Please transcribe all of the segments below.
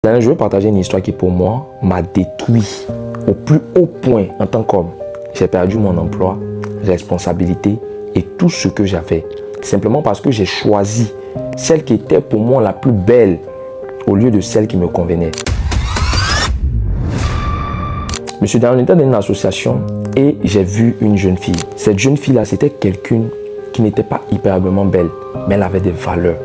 Je vais partager une histoire qui pour moi m'a détruit au plus haut point en tant qu'homme. J'ai perdu mon emploi, responsabilité et tout ce que j'avais. Simplement parce que j'ai choisi celle qui était pour moi la plus belle au lieu de celle qui me convenait. Je suis dans une association et j'ai vu une jeune fille. Cette jeune fille-là, c'était quelqu'un qui n'était pas hyperblement belle, mais elle avait des valeurs.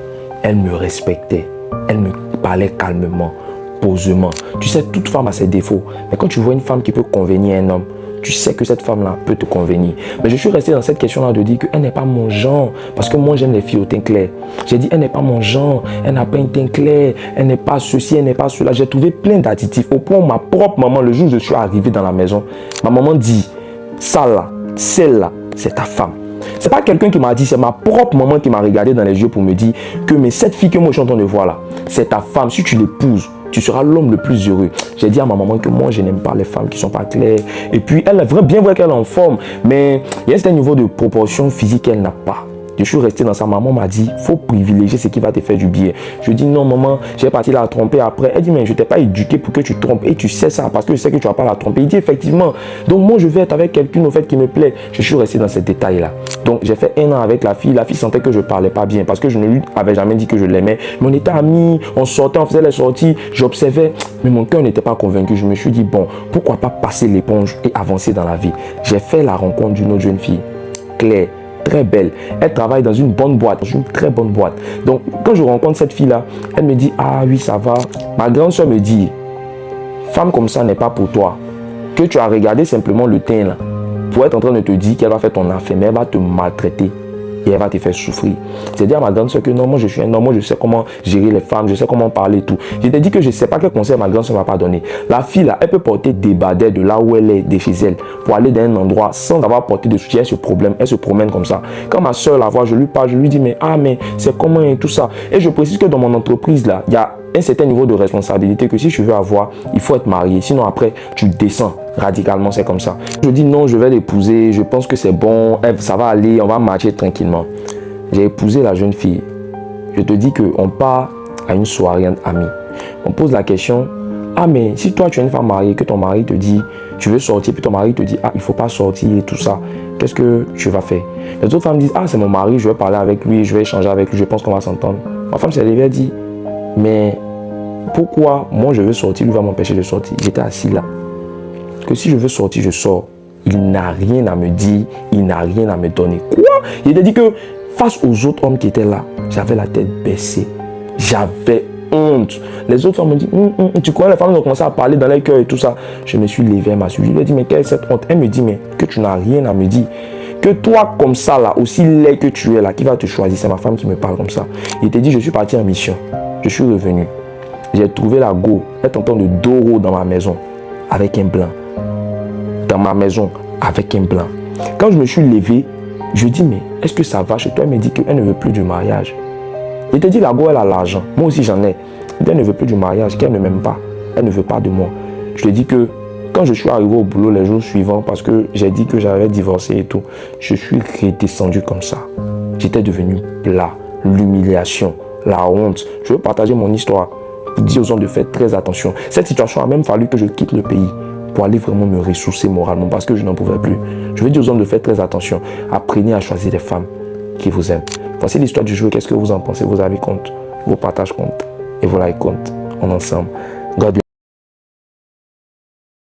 Elle me respectait. Elle me parlait calmement, posément. Tu sais, toute femme a ses défauts. Mais quand tu vois une femme qui peut convenir à un homme, tu sais que cette femme-là peut te convenir. Mais je suis resté dans cette question-là de dire qu'elle n'est pas mon genre. Parce que moi, j'aime les filles au teint clair. J'ai dit, elle n'est pas mon genre. Elle n'a pas un teint clair. Elle n'est pas ceci, elle n'est pas cela. J'ai trouvé plein d'additifs. Au point où ma propre maman, le jour où je suis arrivé dans la maison, ma maman dit, ça là, celle-là, c'est ta femme. C'est pas quelqu'un qui m'a dit, c'est ma propre maman qui m'a regardé dans les yeux pour me dire que mais cette fille que moi je suis en train de voir là, c'est ta femme. Si tu l'épouses, tu seras l'homme le plus heureux. J'ai dit à ma maman que moi je n'aime pas les femmes qui sont pas claires. Et puis elle est bien vrai qu'elle est en forme, mais il y a un certain niveau de proportion physique qu'elle n'a pas. Je suis resté dans ça. Maman m'a dit, faut privilégier ce qui va te faire du bien. Je dis non maman, j'ai parti la tromper après. Elle dit mais je t'ai pas éduqué pour que tu trompes. Et tu sais ça parce que je sais que tu vas pas la tromper. Il dit effectivement. Donc moi je vais être avec quelqu'un au fait qui me plaît. Je suis resté dans ces détails là. Donc j'ai fait 1 an avec la fille. La fille sentait que je parlais pas bien parce que je ne lui avais jamais dit que je l'aimais. Mais on était amis, on sortait, on faisait les sorties. J'observais, mais mon cœur n'était pas convaincu. Je me suis dit bon, pourquoi pas passer l'éponge et avancer dans la vie. J'ai fait la rencontre d'une autre jeune fille, Claire. Très belle. Elle travaille dans une bonne boîte, dans une très bonne boîte. Donc, quand je rencontre cette fille-là, elle me dit, ah oui, ça va. Ma grande soeur me dit, femme comme ça n'est pas pour toi. Que tu as regardé simplement le teint là, pour être en train de te dire qu'elle va faire ton affaire, mais elle va te maltraiter et elle va te faire souffrir. J'ai dit à ma grande soeur que non, moi je suis un homme, moi je sais comment gérer les femmes, je sais comment parler et tout. Je t'ai dit que je ne sais pas quel conseil ma grande soeur ne va pas donner. La fille là, elle peut porter des badets de là où elle est, de chez elle, pour aller dans un endroit sans avoir porté de soutien. Elle se promène comme ça. Quand ma soeur la voit, je lui parle, je lui dis mais c'est comment et tout ça. Et je précise que dans mon entreprise là, il y a un certain niveau de responsabilité que si tu veux avoir, il faut être marié. Sinon après, tu descends radicalement, c'est comme ça. Je dis non, je vais l'épouser, je pense que c'est bon, ça va aller, on va marcher tranquillement. J'ai épousé la jeune fille. Je te dis qu'on part à une soirée entre amis. On pose la question, ah mais si toi tu es une femme mariée, que ton mari te dit, tu veux sortir, puis ton mari te dit, ah il ne faut pas sortir et tout ça, qu'est-ce que tu vas faire? Les autres femmes disent, ah c'est mon mari, je vais parler avec lui, je vais échanger avec lui, je pense qu'on va s'entendre. Ma femme s'est levée et dit, mais pourquoi moi je veux sortir, lui va m'empêcher de sortir? J'étais assis là. Que si je veux sortir, je sors. Il n'a rien à me dire, il n'a rien à me donner. Quoi? Il t'a dit que face aux autres hommes qui étaient là, j'avais la tête baissée. J'avais honte. Les autres femmes me disent, tu crois les femmes ont commencé à parler dans les cœurs et tout ça. Je me suis levé, elle m'a suivi. Je lui ai dit, mais quelle est cette honte? Elle me dit, mais que tu n'as rien à me dire. Que toi, comme ça, là, aussi laid que tu es là, qui va te choisir? C'est ma femme qui me parle comme ça. Il t'a dit, je suis parti en mission. Je suis revenu. J'ai trouvé la go, être en train de doro dans ma maison, avec un blanc. Dans ma maison, avec un blanc. Quand je me suis levé, je dis, mais est-ce que ça va chez toi? Elle me dit qu'elle ne veut plus du mariage. Il te dit, la go, elle a l'argent. Moi aussi, j'en ai. Elle ne veut plus du mariage, qu'elle ne m'aime pas. Elle ne veut pas de moi. Je te dis que quand je suis arrivé au boulot les jours suivants, parce que j'ai dit que j'avais divorcé et tout, je suis redescendu comme ça. J'étais devenu plat. L'humiliation, la honte. Je veux partager mon histoire pour dire aux hommes de faire très attention. Cette situation a même fallu que je quitte le pays pour aller vraiment me ressourcer moralement parce que je n'en pouvais plus. Je veux dire aux hommes de faire très attention. Apprenez à choisir des femmes qui vous aiment. Voici l'histoire du jour. Qu'est-ce que vous en pensez? Vos avis comptent, vos partages comptent et vos likes comptent. On est ensemble. God bless.